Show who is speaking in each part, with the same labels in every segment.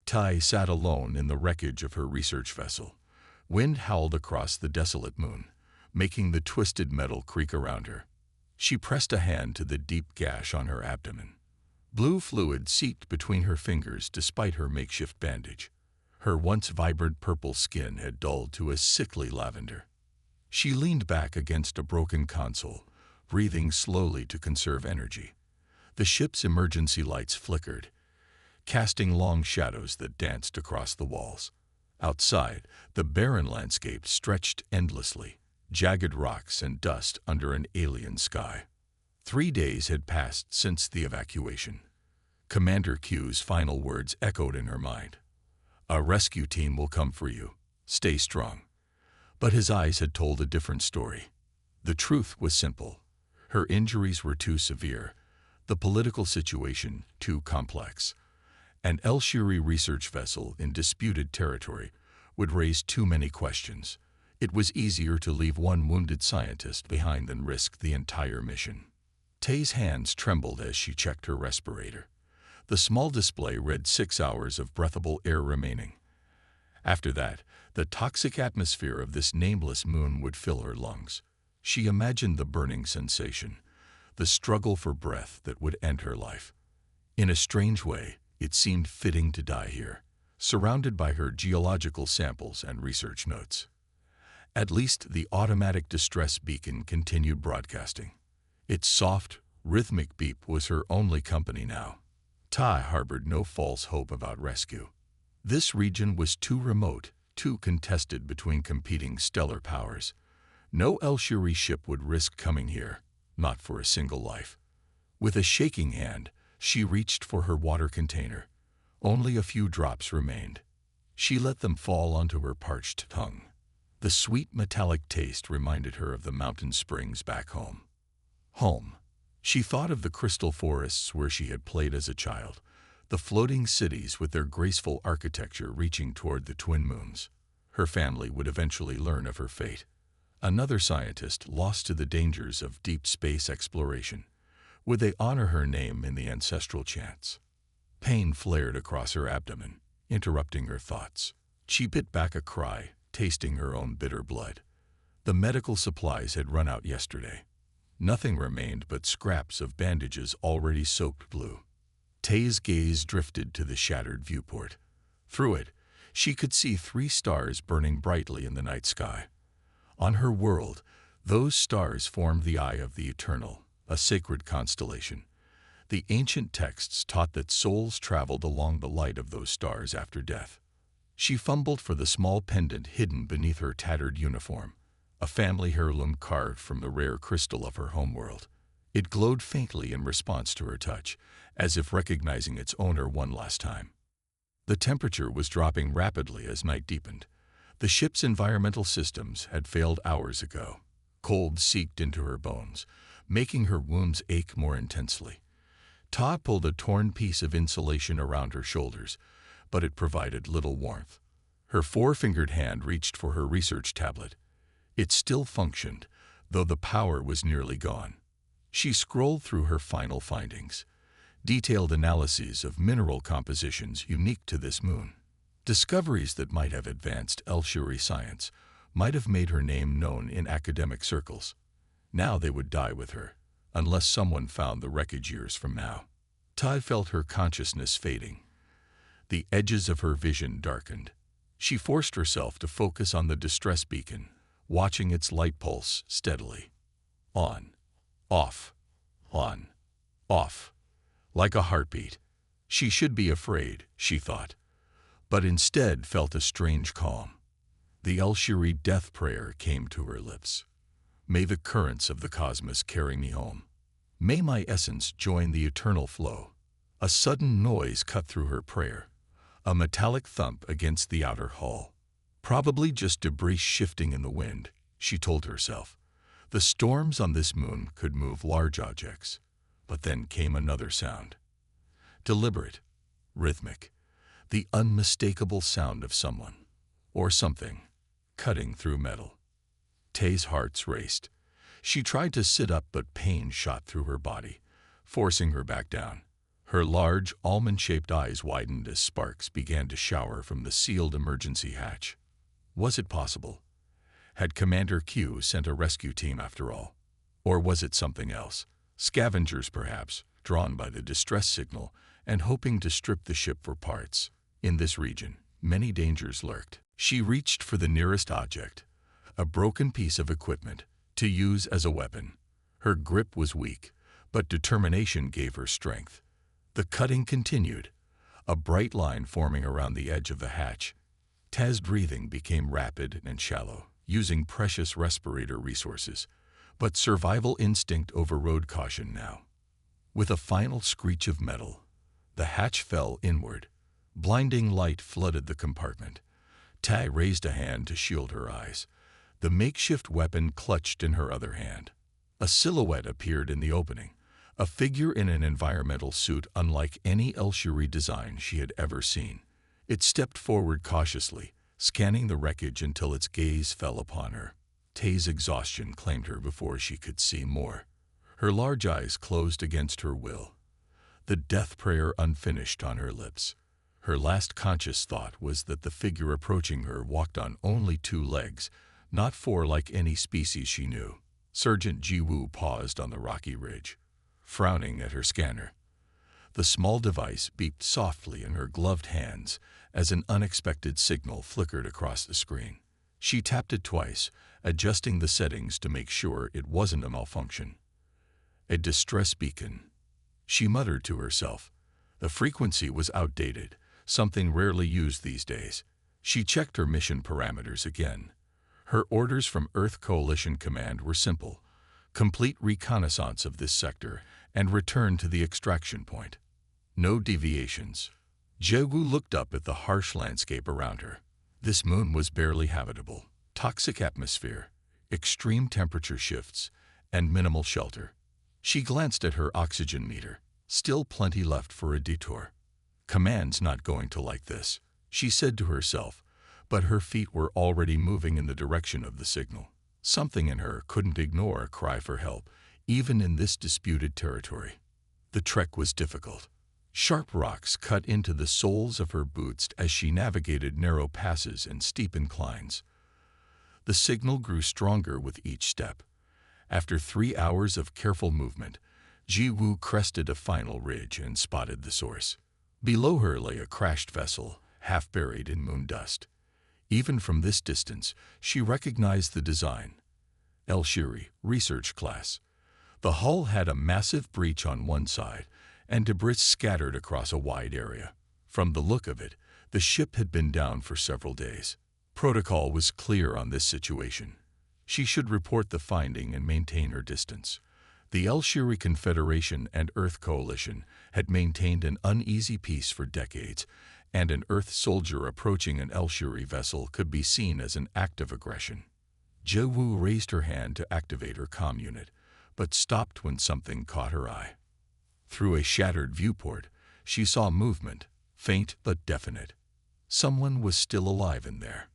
Speaker 1: Tai sat alone in the wreckage of her research vessel. Wind howled across the desolate moon, making the twisted metal creak around her. She pressed a hand to the deep gash on her abdomen. Blue fluid seeped between her fingers despite her makeshift bandage. Her once vibrant purple skin had dulled to a sickly lavender. She leaned back against a broken console, breathing slowly to conserve energy. The ship's emergency lights flickered, casting long shadows that danced across the walls. Outside, the barren landscape stretched endlessly, jagged rocks and dust under an alien sky. 3 days had passed since the evacuation. Commander Q's final words echoed in her mind. "A rescue team will come for you. Stay strong." But his eyes had told a different story. The truth was simple. Her injuries were too severe, the political situation too complex. An El-Shuri research vessel in disputed territory would raise too many questions. It was easier to leave one wounded scientist behind than risk the entire mission. Tay's hands trembled as she checked her respirator. The small display read 6 hours of breathable air remaining. After that, the toxic atmosphere of this nameless moon would fill her lungs. She imagined the burning sensation, the struggle for breath that would end her life. In a strange way, it seemed fitting to die here, surrounded by her geological samples and research notes. At least the automatic distress beacon continued broadcasting. Its soft, rhythmic beep was her only company now. Tai harbored no false hope about rescue. This region was too remote, too contested between competing stellar powers. No El-Shuri ship would risk coming here, not for a single life. With a shaking hand, she reached for her water container. Only a few drops remained. She let them fall onto her parched tongue. The sweet metallic taste reminded her of the mountain springs back home. Home. She thought of the crystal forests where she had played as a child, the floating cities with their graceful architecture reaching toward the twin moons. Her family would eventually learn of her fate. Another scientist lost to the dangers of deep space exploration. Would they honor her name in the ancestral chants? Pain flared across her abdomen, interrupting her thoughts. She bit back a cry, tasting her own bitter blood. The medical supplies had run out yesterday. Nothing remained but scraps of bandages already soaked blue. Tay's gaze drifted to the shattered viewport. Through it, she could see 3 stars burning brightly in the night sky. On her world, those stars formed the Eye of the Eternal, a sacred constellation. The ancient texts taught that souls traveled along the light of those stars after death. She fumbled for the small pendant hidden beneath her tattered uniform, a family heirloom carved from the rare crystal of her homeworld. It glowed faintly in response to her touch, as if recognizing its owner one last time. The temperature was dropping rapidly as night deepened. The ship's environmental systems had failed hours ago. Cold seeped into her bones, making her wounds ache more intensely. Ta pulled a torn piece of insulation around her shoulders, but it provided little warmth. Her 4-fingered hand reached for her research tablet. It still functioned, though the power was nearly gone. She scrolled through her final findings. Detailed analyses of mineral compositions unique to this moon. Discoveries that might have advanced El-Shuri science, might have made her name known in academic circles. Now they would die with her, unless someone found the wreckage years from now. Tai felt her consciousness fading. The edges of her vision darkened. She forced herself to focus on the distress beacon, watching its light pulse steadily. On, off, on, off. Like a heartbeat. She should be afraid, she thought, but instead felt a strange calm. The El-Shuri death prayer came to her lips. May the currents of the cosmos carry me home. May my essence join the eternal flow. A sudden noise cut through her prayer, a metallic thump against the outer hull. Probably just debris shifting in the wind, she told herself. The storms on this moon could move large objects. But then came another sound. Deliberate, rhythmic, the unmistakable sound of someone, or something, cutting through metal. Tay's heart raced. She tried to sit up, but pain shot through her body, forcing her back down. Her large, almond-shaped eyes widened as sparks began to shower from the sealed emergency hatch. Was it possible? Had Commander Q sent a rescue team after all? Or was it something else? Scavengers, perhaps, drawn by the distress signal and hoping to strip the ship for parts. In this region, many dangers lurked. She reached for the nearest object, a broken piece of equipment, to use as a weapon. Her grip was weak, but determination gave her strength. The cutting continued, a bright line forming around the edge of the hatch. Taz's breathing became rapid and shallow, using precious respirator resources, but survival instinct overrode caution now. With a final screech of metal, the hatch fell inward. Blinding light flooded the compartment. Taz raised a hand to shield her eyes, the makeshift weapon clutched in her other hand. A silhouette appeared in the opening, a figure in an environmental suit unlike any Elshuri design she had ever seen. It stepped forward cautiously, scanning the wreckage until its gaze fell upon her. Taz's exhaustion claimed her before she could see more. Her large eyes closed against her will, the death prayer unfinished on her lips. Her last conscious thought was that the figure approaching her walked on only 2 legs, not 4 like any species she knew. Sergeant Jiwoo paused on the rocky ridge, frowning at her scanner. The small device beeped softly in her gloved hands as an unexpected signal flickered across the screen. She tapped it twice, adjusting the settings to make sure it wasn't a malfunction. A distress beacon. She muttered to herself. The frequency was outdated, something rarely used these days. She checked her mission parameters again. Her orders from Earth Coalition Command were simple: complete reconnaissance of this sector and return to the extraction point. No deviations. Jiwoo looked up at the harsh landscape around her. This moon was barely habitable. Toxic atmosphere, extreme temperature shifts, and minimal shelter. She glanced at her oxygen meter. Still plenty left for a detour. Command's not going to like this, she said to herself, but her feet were already moving in the direction of the signal. Something in her couldn't ignore a cry for help, even in this disputed territory. The trek was difficult. Sharp rocks cut into the soles of her boots as she navigated narrow passes and steep inclines. The signal grew stronger with each step. After 3 hours of careful movement, Jiwoo crested a final ridge and spotted the source. Below her lay a crashed vessel, half buried in moon dust. Even from this distance, she recognized the design. Elshuri, research class. The hull had a massive breach on one side, and debris scattered across a wide area. From the look of it, the ship had been down for several days. Protocol was clear on this situation. She should report the finding and maintain her distance. The Elshuri Confederation and Earth Coalition had maintained an uneasy peace for decades, and an Earth soldier approaching an Elshuri vessel could be seen as an act of aggression. Jiwoo raised her hand to activate her comm unit, but stopped when something caught her eye. Through a shattered viewport, she saw movement, faint but definite. Someone was still alive in there.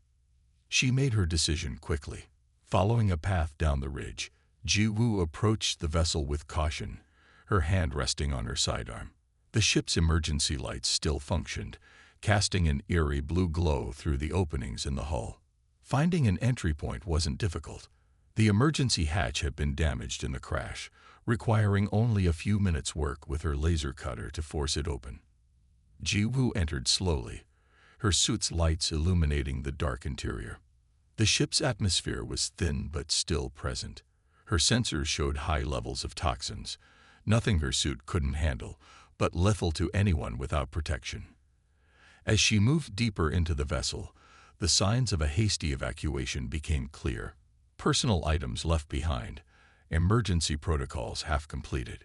Speaker 1: She made her decision quickly. Following a path down the ridge, Jiwoo approached the vessel with caution, her hand resting on her sidearm. The ship's emergency lights still functioned, casting an eerie blue glow through the openings in the hull. Finding an entry point wasn't difficult. The emergency hatch had been damaged in the crash, requiring only a few minutes' work with her laser cutter to force it open. Jiwoo entered slowly, her suit's lights illuminating the dark interior. The ship's atmosphere was thin but still present. Her sensors showed high levels of toxins, nothing her suit couldn't handle, but lethal to anyone without protection. As she moved deeper into the vessel, the signs of a hasty evacuation became clear. Personal items left behind, emergency protocols half completed.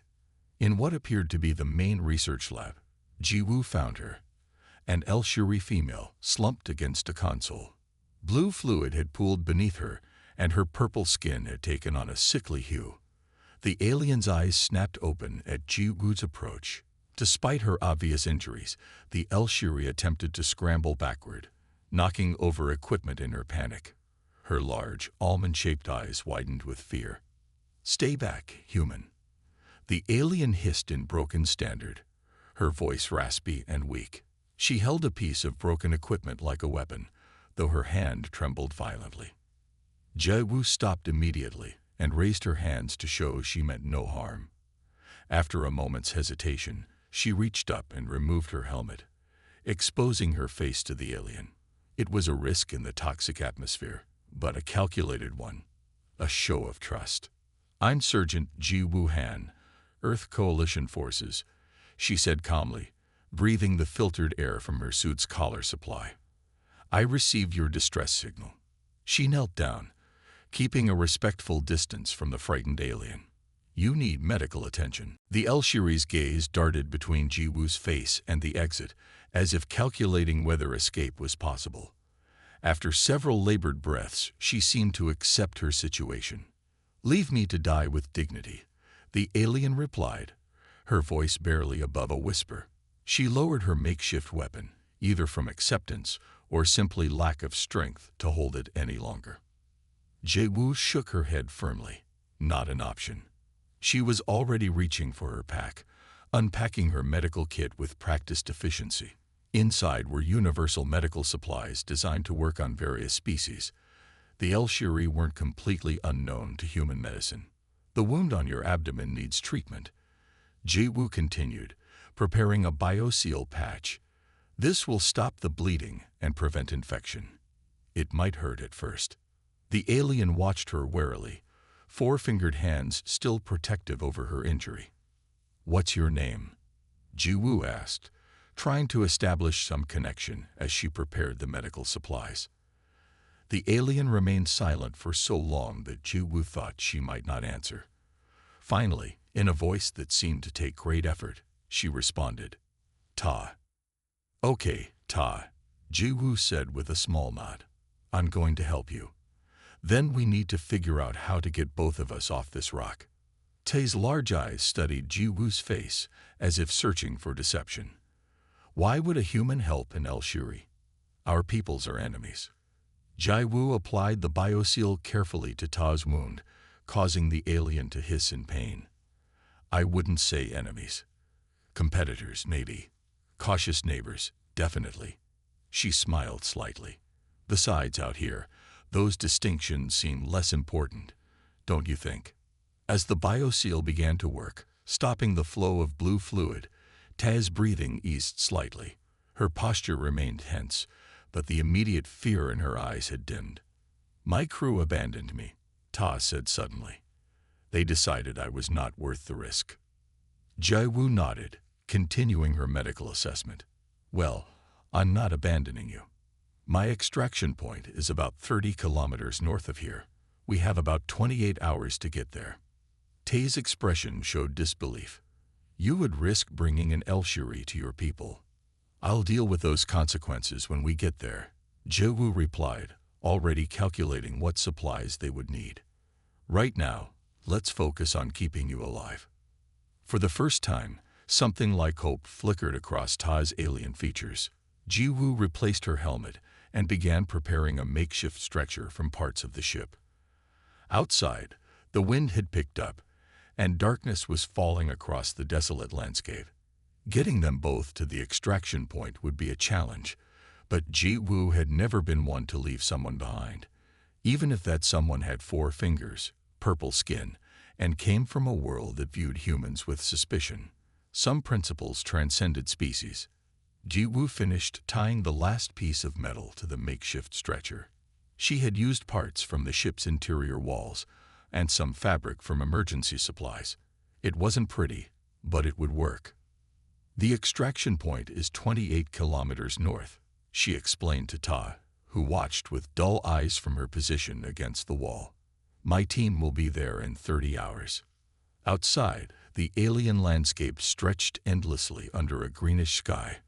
Speaker 1: In what appeared to be the main research lab, Jiwoo found her, an Elshuri female slumped against a console. Blue fluid had pooled beneath her, and her purple skin had taken on a sickly hue. The alien's eyes snapped open at Jiwoo's approach. Despite her obvious injuries, the Elshuri attempted to scramble backward, knocking over equipment in her panic. Her large, almond-shaped eyes widened with fear. "Stay back, human." The alien hissed in broken standard, her voice raspy and weak. She held a piece of broken equipment like a weapon, though her hand trembled violently. Jai-Wu stopped immediately and raised her hands to show she meant no harm. After a moment's hesitation, she reached up and removed her helmet, exposing her face to the alien. It was a risk in the toxic atmosphere, but a calculated one, a show of trust. "I'm Sergeant Ji Wu-Han, Earth Coalition Forces," she said calmly, breathing the filtered air from her suit's collar supply. "I received your distress signal." She knelt down, keeping a respectful distance from the frightened alien. "You need medical attention." The El-Shiri's gaze darted between Ji-Wu's face and the exit, as if calculating whether escape was possible. After several labored breaths, she seemed to accept her situation. "Leave me to die with dignity," the alien replied, her voice barely above a whisper. She lowered her makeshift weapon, either from acceptance or simply lack of strength to hold it any longer. Jai-Wu shook her head firmly. Not an option. She was already reaching for her pack, unpacking her medical kit with practiced efficiency. Inside were universal medical supplies designed to work on various species. The El-Shiri weren't completely unknown to human medicine. "The wound on your abdomen needs treatment," Jai-Wu continued, preparing a bioseal patch. "This will stop the bleeding and prevent infection. It might hurt at first." The alien watched her warily, four-fingered hands still protective over her injury. "What's your name?" Ji-Wu asked, trying to establish some connection as she prepared the medical supplies. The alien remained silent for so long that Ji-Wu thought she might not answer. Finally, in a voice that seemed to take great effort, she responded, "Ta." "Okay, Ta," Ji-Wu said with a small nod. "I'm going to help you. Then we need to figure out how to get both of us off this rock." Ta's large eyes studied Ji-Wu's face as if searching for deception. Why would a human help an El-Shiri? Our peoples are enemies. Jai-Wu applied the bioseal carefully to Ta's wound, causing the alien to hiss in pain. "I wouldn't say enemies. Competitors, maybe. Cautious neighbors, definitely." She smiled slightly. "Besides, out here, those distinctions seem less important, don't you think?" As the bioseal began to work, stopping the flow of blue fluid, Ta's breathing eased slightly. Her posture remained tense, but the immediate fear in her eyes had dimmed. "My crew abandoned me," Ta said suddenly. "They decided I was not worth the risk." Jai-Wu nodded, continuing her medical assessment. "Well, I'm not abandoning you. My extraction point is about 30 kilometers north of here. We have about 28 hours to get there." Ta's expression showed disbelief. "You would risk bringing an El-Shiri to your people." "I'll deal with those consequences when we get there," Jai-Wu replied, already calculating what supplies they would need. "Right now, let's focus on keeping you alive." For the first time, something like hope flickered across Ta's alien features. Ji-Wu replaced her helmet and began preparing a makeshift stretcher from parts of the ship. Outside, the wind had picked up, and darkness was falling across the desolate landscape. Getting them both to the extraction point would be a challenge, but Ji-Wu had never been one to leave someone behind, even if that someone had 4 fingers, purple skin, and came from a world that viewed humans with suspicion. Some principles transcended species. Ji-Wu finished tying the last piece of metal to the makeshift stretcher. She had used parts from the ship's interior walls and some fabric from emergency supplies. It wasn't pretty, but it would work. "The extraction point is 28 kilometers north," she explained to Ta, who watched with dull eyes from her position against the wall. "My team will be there in 30 hours. Outside, the alien landscape stretched endlessly under a greenish sky.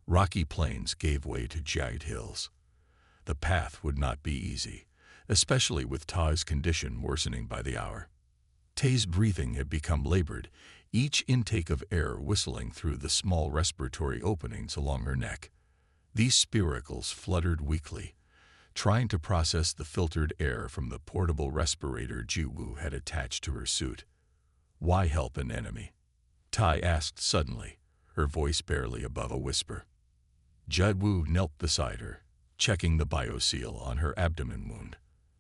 Speaker 1: Rocky plains gave way to jagged hills. The path would not be easy, especially with Ta's condition worsening by the hour. Ta's breathing had become labored, each intake of air whistling through the small respiratory openings along her neck. These spiracles fluttered weakly, trying to process the filtered air from the portable respirator Ji-Wu had attached to her suit. "Why help an enemy?" Ta asked suddenly, her voice barely above a whisper. Jiwu knelt beside her, checking the bioseal on her abdomen wound.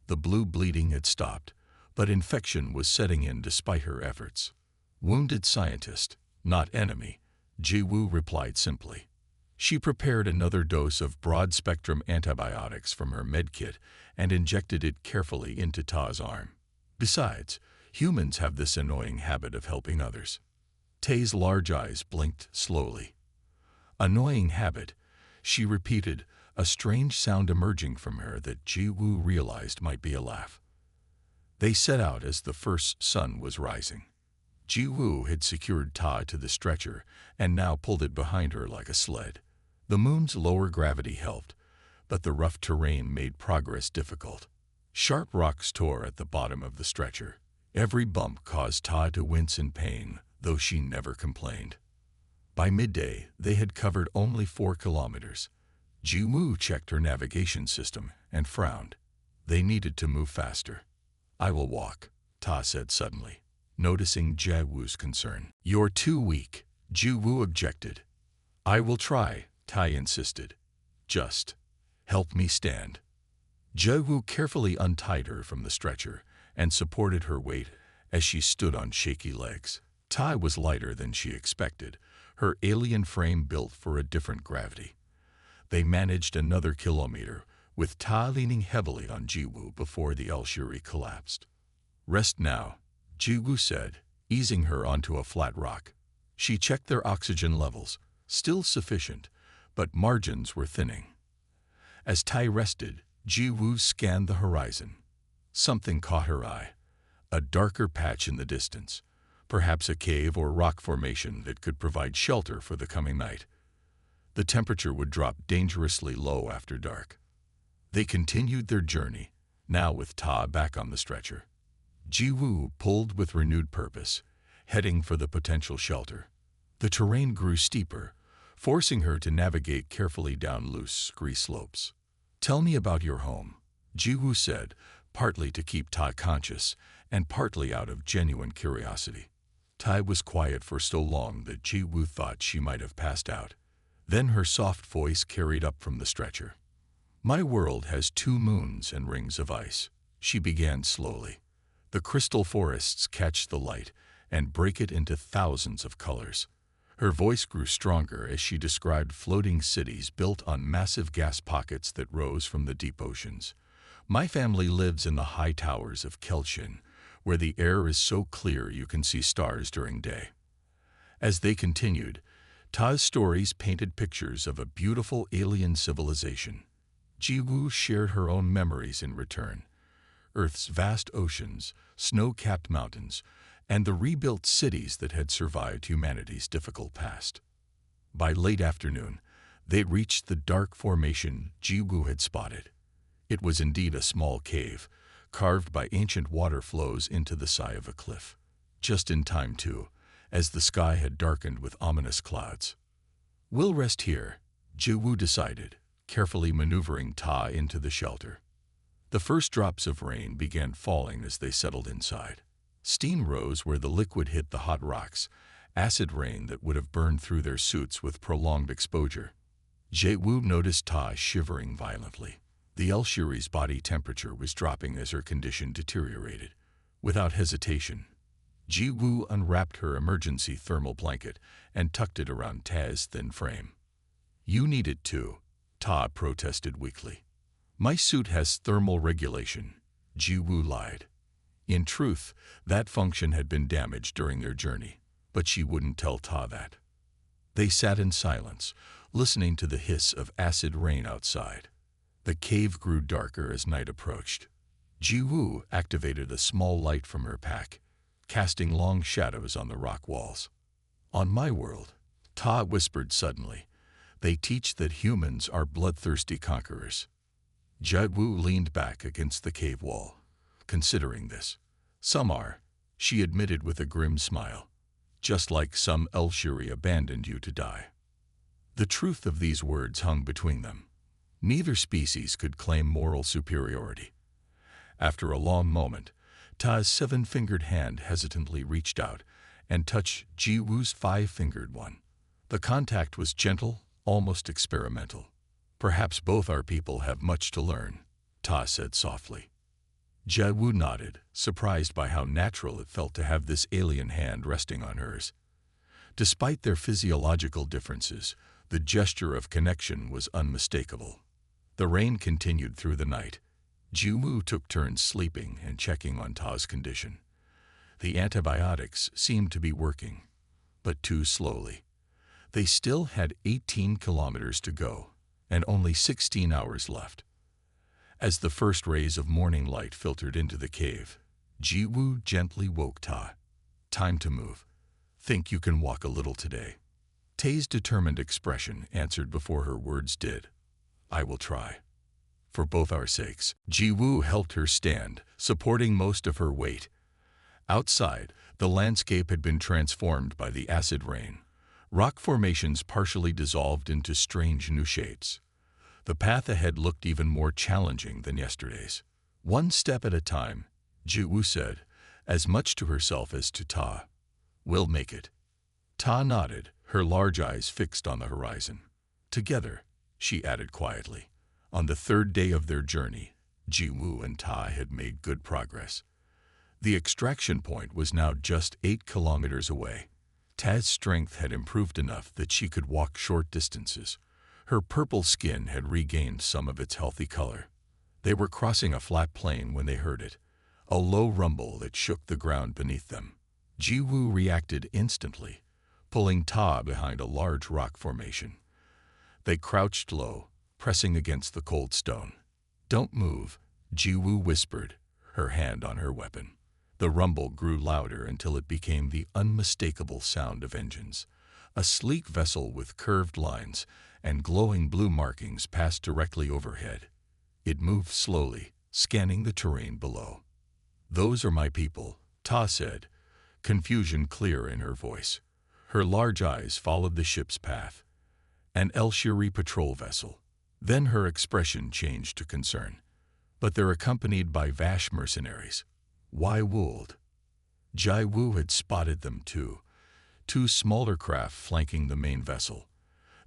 Speaker 1: The blue bleeding had stopped, but infection was setting in despite her efforts. "Wounded scientist, not enemy," Jiwu replied simply. She prepared another dose of broad-spectrum antibiotics from her medkit and injected it carefully into Ta's arm. Besides, humans have this annoying habit of helping others. Ta's large eyes blinked slowly. "Annoying habit," she repeated, a strange sound emerging from her that Jiwu realized might be a laugh. They set out as the first sun was rising. Jiwu had secured Ta to the stretcher and now pulled it behind her like a sled. The moon's lower gravity helped, but the rough terrain made progress difficult. Sharp rocks tore at the bottom of the stretcher. Every bump caused Ta to wince in pain, though she never complained. By midday, they had covered only 4 kilometers. Jiwu checked her navigation system and frowned. They needed to move faster. "I will walk," Ta said suddenly, noticing Jiwu's concern. "You're too weak," Jiwu objected. "I will try," Ta insisted. "Just help me stand." Jiwu carefully untied her from the stretcher and supported her weight as she stood on shaky legs. Ta was lighter than she expected, her alien frame built for a different gravity. They managed another kilometer, with Ta leaning heavily on Jiwu before the Elshiri collapsed. "Rest now," Jiwu said, easing her onto a flat rock. She checked their oxygen levels, still sufficient, but margins were thinning. As Tai rested, Jiwu scanned the horizon. Something caught her eye, a darker patch in the distance, perhaps a cave or rock formation that could provide shelter for the coming night. The temperature would drop dangerously low after dark. They continued their journey, now with Ta back on the stretcher. Jiwu pulled with renewed purpose, heading for the potential shelter. The terrain grew steeper, forcing her to navigate carefully down loose, scree slopes. "Tell me about your home," Jiwu said, partly to keep Ta conscious and partly out of genuine curiosity. Tai was quiet for so long that Jiwu thought she might have passed out. Then her soft voice carried up from the stretcher. "My world has 2 moons and rings of ice," she began slowly. "The crystal forests catch the light and break it into thousands of colors." Her voice grew stronger as she described floating cities built on massive gas pockets that rose from the deep oceans. "My family lives in the high towers of Kelshin, where the air is so clear you can see stars during day." As they continued, Ta's stories painted pictures of a beautiful alien civilization. Jiwu shared her own memories in return. Earth's vast oceans, snow-capped mountains, and the rebuilt cities that had survived humanity's difficult past. By late afternoon, they reached the dark formation Jiwu had spotted. It was indeed a small cave, carved by ancient water flows into the side of a cliff. Just in time, too, as the sky had darkened with ominous clouds. "We'll rest here," Jiwu decided, carefully maneuvering Ta into the shelter. The first drops of rain began falling as they settled inside. Steam rose where the liquid hit the hot rocks, acid rain that would have burned through their suits with prolonged exposure. Jiwu noticed Ta shivering violently. The Elshiri's body temperature was dropping as her condition deteriorated. Without hesitation, Jiwu unwrapped her emergency thermal blanket and tucked it around Ta's thin frame. "You need it too," Ta protested weakly. "My suit has thermal regulation," Jiwu lied. In truth, that function had been damaged during their journey, but she wouldn't tell Ta that. They sat in silence, listening to the hiss of acid rain outside. The cave grew darker as night approached. Jiwu activated a small light from her pack, casting long shadows on the rock walls. "On my world," Ta whispered suddenly, "they teach that humans are bloodthirsty conquerors." Jiwu leaned back against the cave wall, considering this. "Some are," she admitted with a grim smile, "just like some Elshiri abandoned you to die." The truth of these words hung between them. Neither species could claim moral superiority. After a long moment, Ta's 7-fingered hand hesitantly reached out and touched Jiwu's 5-fingered one. The contact was gentle, almost experimental. Perhaps both our people have much to learn, Ta said softly. Jiawu nodded, surprised by how natural it felt to have this alien hand resting on hers. Despite their physiological differences, the gesture of connection was unmistakable. The rain continued through the night. Jiawu took turns sleeping and checking on Ta's condition. The antibiotics seemed to be working, but too slowly. They still had 18 kilometers to go, and only 16 hours left. As the first rays of morning light filtered into the cave, Jiawu gently woke Ta. Time to move. Think you can walk a little today? Ta's determined expression answered before her words did. I will try. For both our sakes, Jiawu helped her stand, supporting most of her weight. Outside, the landscape had been transformed by the acid rain. Rock formations partially dissolved into strange new shapes. The path ahead looked even more challenging than yesterday's. One step at a time, Jiawu said, as much to herself as to Ta. We'll make it. Ta nodded, her large eyes fixed on the horizon. Together, she added quietly. On the third day of their journey, Jiawu and Ta had made good progress. The extraction point was now just 8 kilometers away. Ta's strength had improved enough that she could walk short distances. Her purple skin had regained some of its healthy color. They were crossing a flat plain when they heard it, a low rumble that shook the ground beneath them. Jiawu reacted instantly, pulling Ta behind a large rock formation. They crouched low, pressing against the cold stone. Don't move, Jiawu whispered, her hand on her weapon. The rumble grew louder until it became the unmistakable sound of engines. A sleek vessel with curved lines and glowing blue markings passed directly overhead. It moved slowly, scanning the terrain below. Those are my people, Ta said, confusion clear in her voice. Her large eyes followed the ship's path. An HFY patrol vessel. Then her expression changed to concern. But they're accompanied by Vash mercenaries. Why would? Jiawu had spotted them too. Two smaller craft flanking the main vessel.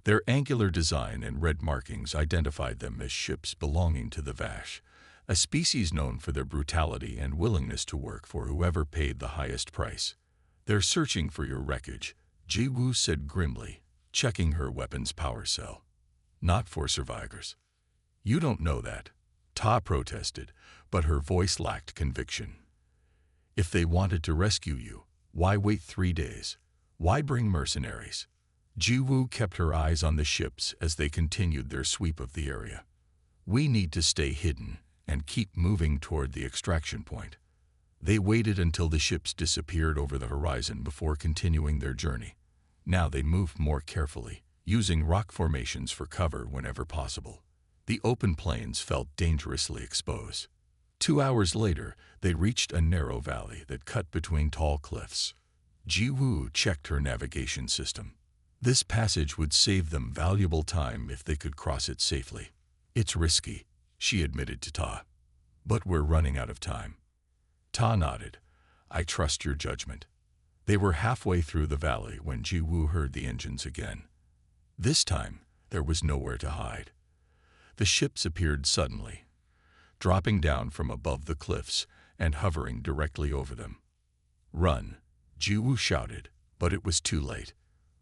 Speaker 1: Their angular design and red markings identified them as ships belonging to the Vash, a species known for their brutality and willingness to work for whoever paid the highest price. They're searching for your wreckage, Jiawu said grimly, checking her weapon's power cell. Not for survivors. You don't know that, Ta protested, but her voice lacked conviction. If they wanted to rescue you, why wait 3 days? Why bring mercenaries? Jiawu kept her eyes on the ships as they continued their sweep of the area. We need to stay hidden and keep moving toward the extraction point. They waited until the ships disappeared over the horizon before continuing their journey. Now they moved more carefully, using rock formations for cover whenever possible. The open plains felt dangerously exposed. 2 hours later, they reached a narrow valley that cut between tall cliffs. Jiawu checked her navigation system. This passage would save them valuable time if they could cross it safely. It's risky, she admitted to Ta. But we're running out of time. Ta nodded. I trust your judgment. They were halfway through the valley when Jiawu heard the engines again. This time, there was nowhere to hide. The ships appeared suddenly, dropping down from above the cliffs and hovering directly over them. Run, Jiawu shouted, but it was too late.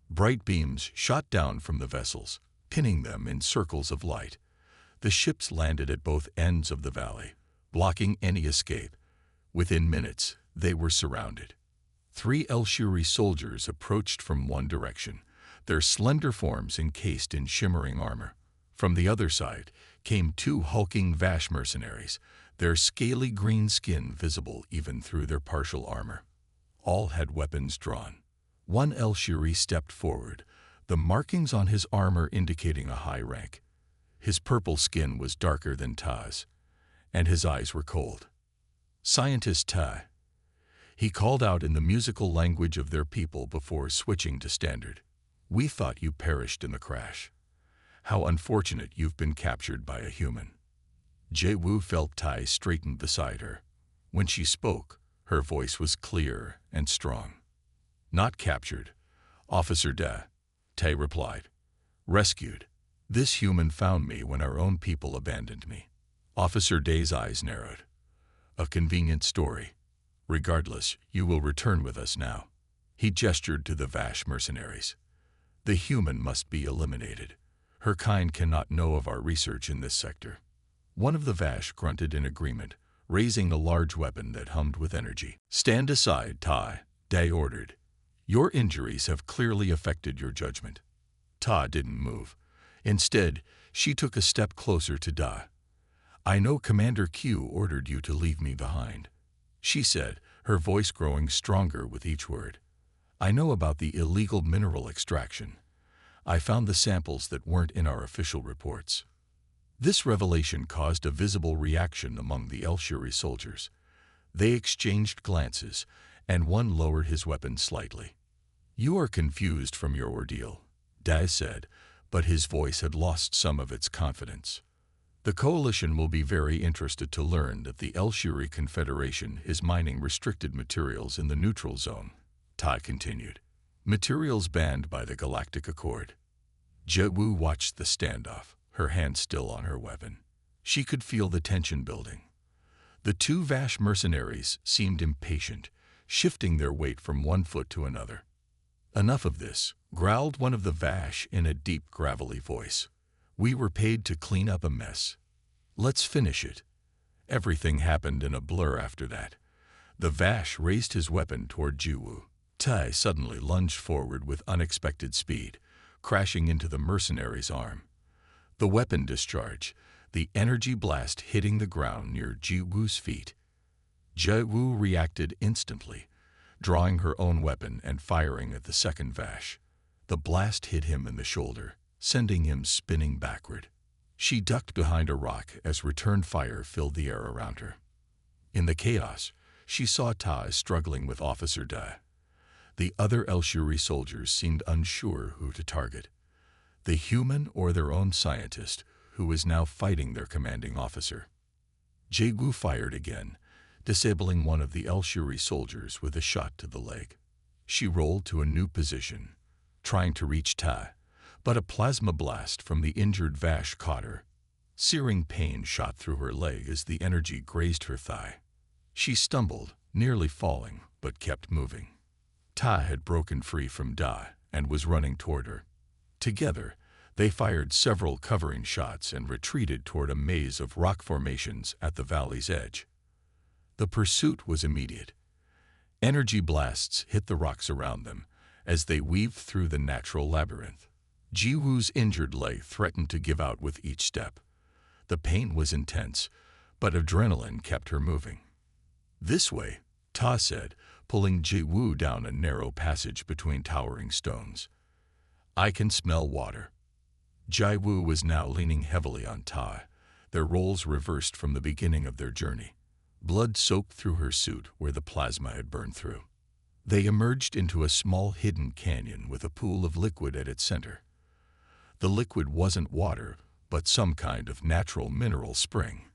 Speaker 1: Bright beams shot down from the vessels, pinning them in circles of light. The ships landed at both ends of the valley, blocking any escape. Within minutes, they were surrounded. 3 HFY soldiers approached from one direction, their slender forms encased in shimmering armor. From the other side came 2 hulking Vash mercenaries, their scaly green skin visible even through their partial armor. All had weapons drawn. One HFY stepped forward, the markings on his armor indicating a high rank. His purple skin was darker than Ta's, and his eyes were cold. Scientist Ta. He called out in the musical language of their people before switching to standard. We thought you perished in the crash. How unfortunate you've been captured by a human. Jiawu felt Tai straighten beside her. When she spoke, her voice was clear and strong. Not captured, Officer Da. Tay replied. Rescued. This human found me when our own people abandoned me. Officer Day's eyes narrowed. A convenient story. Regardless, you will return with us now. He gestured to the Vash mercenaries. The human must be eliminated. Her kind cannot know of our research in this sector. One of the Vash grunted in agreement, raising a large weapon that hummed with energy. Stand aside, Tai, Day ordered. Your injuries have clearly affected your judgment. Ta didn't move. Instead, she took a step closer to Da. I know Commander Q ordered you to leave me behind, she said, her voice growing stronger with each word. I know about the illegal mineral extraction. I found the samples that weren't in our official reports. This revelation caused a visible reaction among the El-Shuri soldiers. They exchanged glances, and one lowered his weapon slightly. You are confused from your ordeal, Da said, but his voice had lost some of its confidence. The Coalition will be very interested to learn that the El-Shuri Confederation is mining restricted materials in the neutral zone, Tai continued. Materials banned by the Galactic Accord. Jewu watched the standoff, her hand still on her weapon. She could feel the tension building. The two Vash mercenaries seemed impatient, shifting their weight from one foot to another. Enough of this, growled one of the Vash in a deep, gravelly voice. We were paid to clean up a mess. Let's finish it. Everything happened in a blur after that. The Vash raised his weapon toward Jewu. Tai suddenly lunged forward with unexpected speed, crashing into the mercenary's arm. The weapon discharged, the energy blast hitting the ground near Jiwu's feet. Jewu reacted instantly, drawing her own weapon and firing at the second Vash. The blast hit him in the shoulder, sending him spinning backward. She ducked behind a rock as return fire filled the air around her. In the chaos, she saw Taz struggling with Officer Da. The other El-Shuri soldiers seemed unsure who to target, the human or their own scientist, who was now fighting their commanding officer. Jewu fired again, disabling one of the El-Shuri soldiers with a shot to the leg. She rolled to a new position, trying to reach Ta, but a plasma blast from the injured Vash caught her. Searing pain shot through her leg as the energy grazed her thigh. She stumbled, nearly falling, but kept moving. Ta had broken free from Da and was running toward her. Together, they fired several covering shots and retreated toward a maze of rock formations at the valley's edge. The pursuit was immediate. Energy blasts hit the rocks around them as they weaved through the natural labyrinth. Jiwu's injured leg threatened to give out with each step. The pain was intense, but adrenaline kept her moving. This way, Ta said, pulling Jiwu down a narrow passage between towering stones. I can smell water. Jiwu was now leaning heavily on Ta, their roles reversed from the beginning of their journey. Blood soaked through her suit where the plasma had burned through. They emerged into a small hidden canyon with a pool of liquid at its center. The liquid wasn't water, but some kind of natural mineral spring.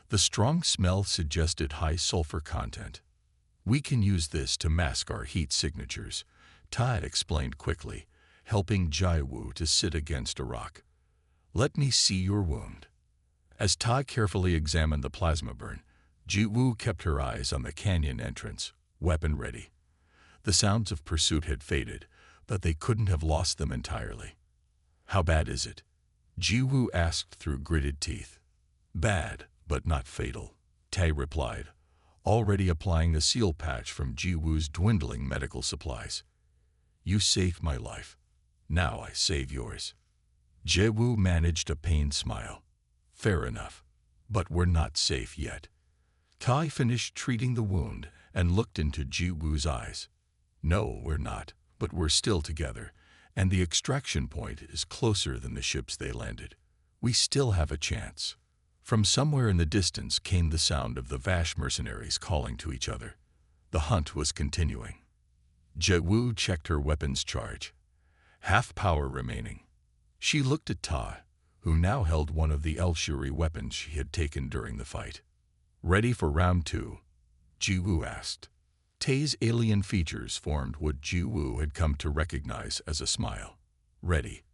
Speaker 1: The strong smell suggested high sulfur content. We can use this to mask our heat signatures, Ta explained quickly, helping Jiwu to sit against a rock. Let me see your wound. As Ta carefully examined the plasma burn, Jiwu kept her eyes on the canyon entrance, weapon ready. The sounds of pursuit had faded, but they couldn't have lost them entirely. How bad is it? Jiwu asked through gritted teeth. Bad, but not fatal, Ta replied, already applying a seal patch from Jiwu's dwindling medical supplies. You saved my life. Now I save yours. Jiwu managed a pained smile. Fair enough, but we're not safe yet. Tai finished treating the wound and looked into Jiwu's eyes. No, we're not, but we're still together, and the extraction point is closer than the ships they landed. We still have a chance. From somewhere in the distance came the sound of the Vash mercenaries calling to each other. The hunt was continuing. Jiwu checked her weapon's charge. Half power remaining. She looked at Ta, who now held one of the El-Shuri weapons she had taken during the fight. Ready for round 2? Jiwu asked. Tay's alien features formed what Jiwu had come to recognize as a smile. ready.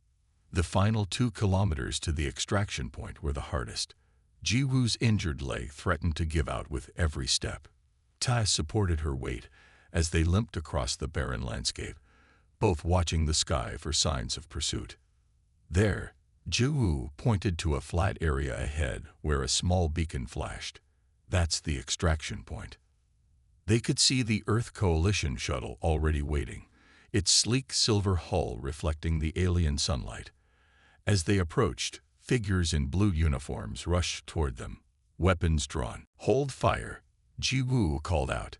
Speaker 1: The final 2 kilometers to the extraction point were the hardest. Jiwoo's injured leg threatened to give out with every step. Tai supported her weight as they limped across the barren landscape, both watching the sky for signs of pursuit. There, Jiwoo pointed to a flat area ahead where a small beacon flashed. That's the extraction point. They could see the Earth Coalition shuttle already waiting, its sleek silver hull reflecting the alien sunlight. As they approached, figures in blue uniforms rushed toward them, weapons drawn. "Hold fire," Jiwoo called out.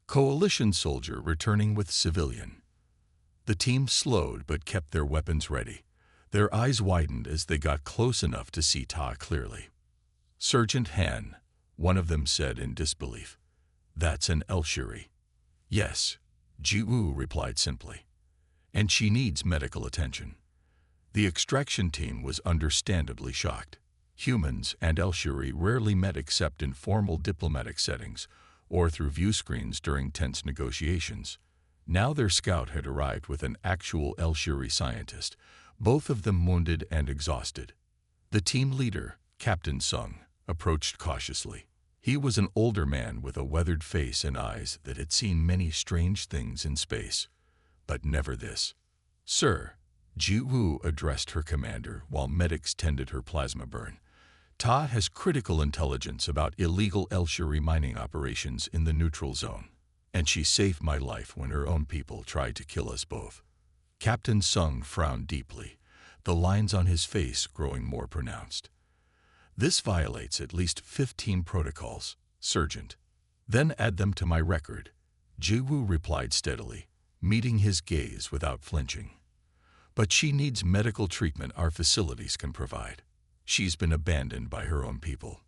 Speaker 1: Coalition soldier returning with civilian. The team slowed but kept their weapons ready. Their eyes widened as they got close enough to see Ta clearly. "Sergeant Han," one of them said in disbelief. "That's an Elshiri." "Yes," Jiwoo replied simply. "And she needs medical attention." The extraction team was understandably shocked. Humans and Elshiri rarely met except in formal diplomatic settings or through view screens during tense negotiations. Now their scout had arrived with an actual Elshiri scientist, both of them wounded and exhausted. The team leader, Captain Sung, approached cautiously. He was an older man with a weathered face and eyes that had seen many strange things in space, but never this. "Sir," Jiwoo addressed her commander while medics tended her plasma burn. "Ta has critical intelligence about illegal Elshiri mining operations in the neutral zone, and she saved my life when her own people tried to kill us both." Captain Sung frowned deeply, the lines on his face growing more pronounced. "This violates at least 15 protocols, Sergeant." "Then add them to my record," Jiwoo replied steadily, meeting his gaze without flinching. "But she needs medical treatment our facilities can provide. She's been abandoned by her own people."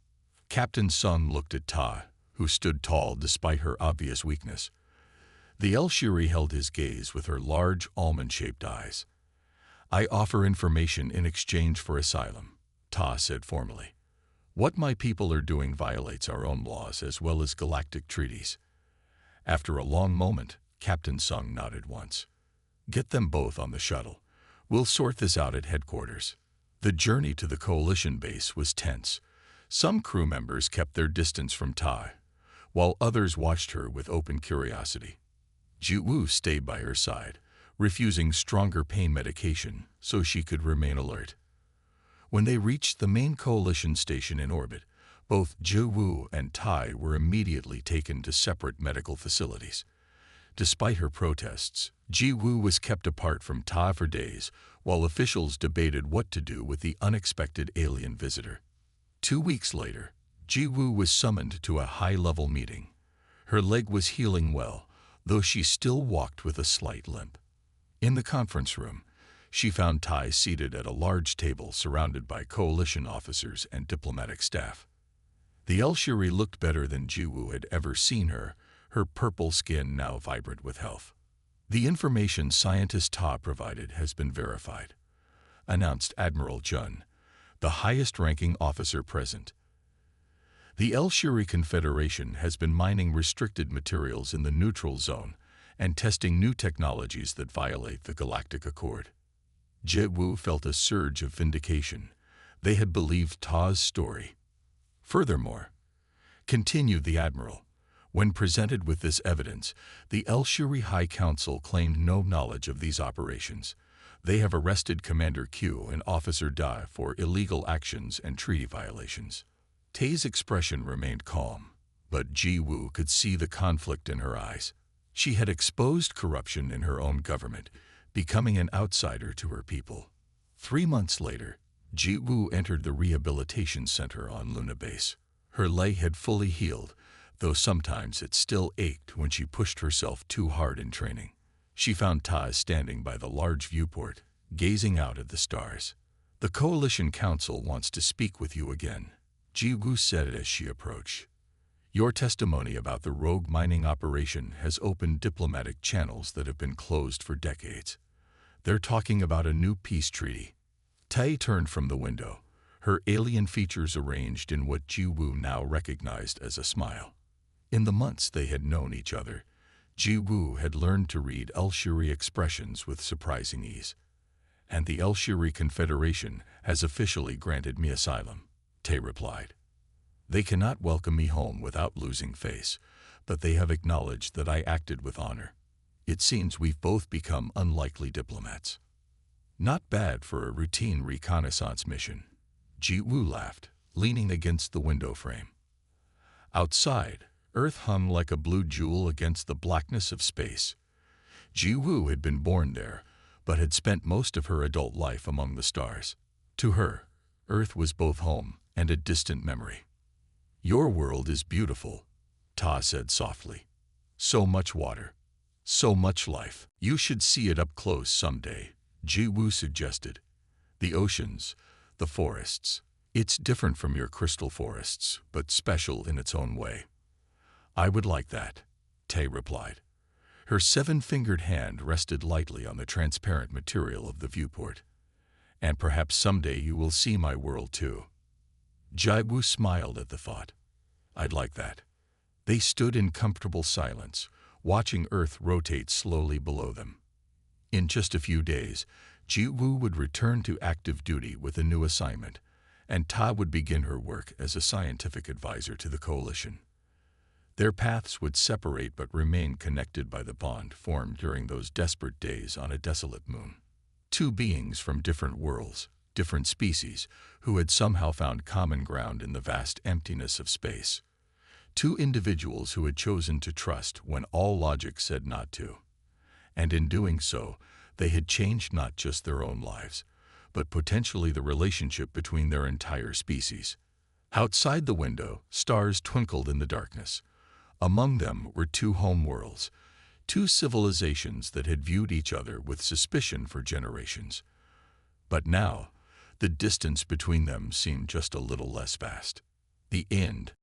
Speaker 1: Captain Sung looked at Ta, who stood tall despite her obvious weakness. The Elshiri held his gaze with her large almond-shaped eyes. "I offer information in exchange for asylum," Ta said formally. "What my people are doing violates our own laws as well as galactic treaties." After a long moment, Captain Sung nodded once. "Get them both on the shuttle. We'll sort this out at headquarters." The journey to the Coalition base was tense. Some crew members kept their distance from Ta, while others watched her with open curiosity. Jiwoo stayed by her side, refusing stronger pain medication so she could remain alert. When they reached the main Coalition station in orbit, both Jiwoo and Tai were immediately taken to separate medical facilities. Despite her protests, Jiwoo was kept apart from Ta for days, while officials debated what to do with the unexpected alien visitor. 2 weeks later, Jiwoo was summoned to a high-level meeting. Her leg was healing well, though she still walked with a slight limp. In the conference room, she found Tai seated at a large table surrounded by Coalition officers and diplomatic staff. The Elshiri looked better than Jiwoo had ever seen her purple skin now vibrant with health. "The information scientist Ta provided has been verified," announced Admiral Jun, the highest-ranking officer present. "The Elshiri Confederation has been mining restricted materials in the neutral zone and testing new technologies that violate the Galactic Accord." Jiwoo felt a surge of vindication. They had believed Ta's story. "Furthermore," continued the Admiral, "when presented with this evidence, the Elshiri High Council claimed no knowledge of these operations. They have arrested Commander Q and Officer Da for illegal actions and treaty violations." Tae's expression remained calm, but Jiwoo could see the conflict in her eyes. She had exposed corruption in her own government, becoming an outsider to her people. 3 months later, Jiwoo entered the rehabilitation center on Luna Base. Her leg had fully healed, though sometimes it still ached when she pushed herself too hard in training. She found Ta standing by the large viewport, gazing out at the stars. "The Coalition Council wants to speak with you again," Jiwoo said as she approached. "Your testimony about the rogue mining operation has opened diplomatic channels that have been closed for decades. They're talking about a new peace treaty." Tai turned from the window, her alien features arranged in what Jiwoo now recognized as a smile. In the months they had known each other, Jiwoo had learned to read Elshiri expressions with surprising ease. And the Elshiri Confederation has officially granted me asylum, Tay replied. They cannot welcome me home without losing face, but they have acknowledged that I acted with honor. It seems we've both become unlikely diplomats. Not bad for a routine reconnaissance mission. Ji Wu laughed, leaning against the window frame. Outside, Earth hung like a blue jewel against the blackness of space. Ji Wu had been born there, but had spent most of her adult life among the stars. To her, Earth was both home and a distant memory. Your world is beautiful, Ta said softly. So much water, so much life. You should see it up close someday, Ji Wu suggested. The oceans, the forests. It's different from your crystal forests, but special in its own way. I would like that, Tay replied. Her seven-fingered hand rested lightly on the transparent material of the viewport. And perhaps someday you will see my world too. Ji Wu smiled at the thought. I'd like that. They stood in comfortable silence, watching Earth rotate slowly below them. In just a few days, Ji Wu would return to active duty with a new assignment, and Ta would begin her work as a scientific advisor to the coalition. Their paths would separate but remain connected by the bond formed during those desperate days on a desolate moon. Two beings from different worlds, different species, who had somehow found common ground in the vast emptiness of space. Two individuals who had chosen to trust when all logic said not to. And in doing so, they had changed not just their own lives, but potentially the relationship between their entire species. Outside the window, stars twinkled in the darkness. Among them were two homeworlds, two civilizations that had viewed each other with suspicion for generations. But now, the distance between them seemed just a little less vast. The end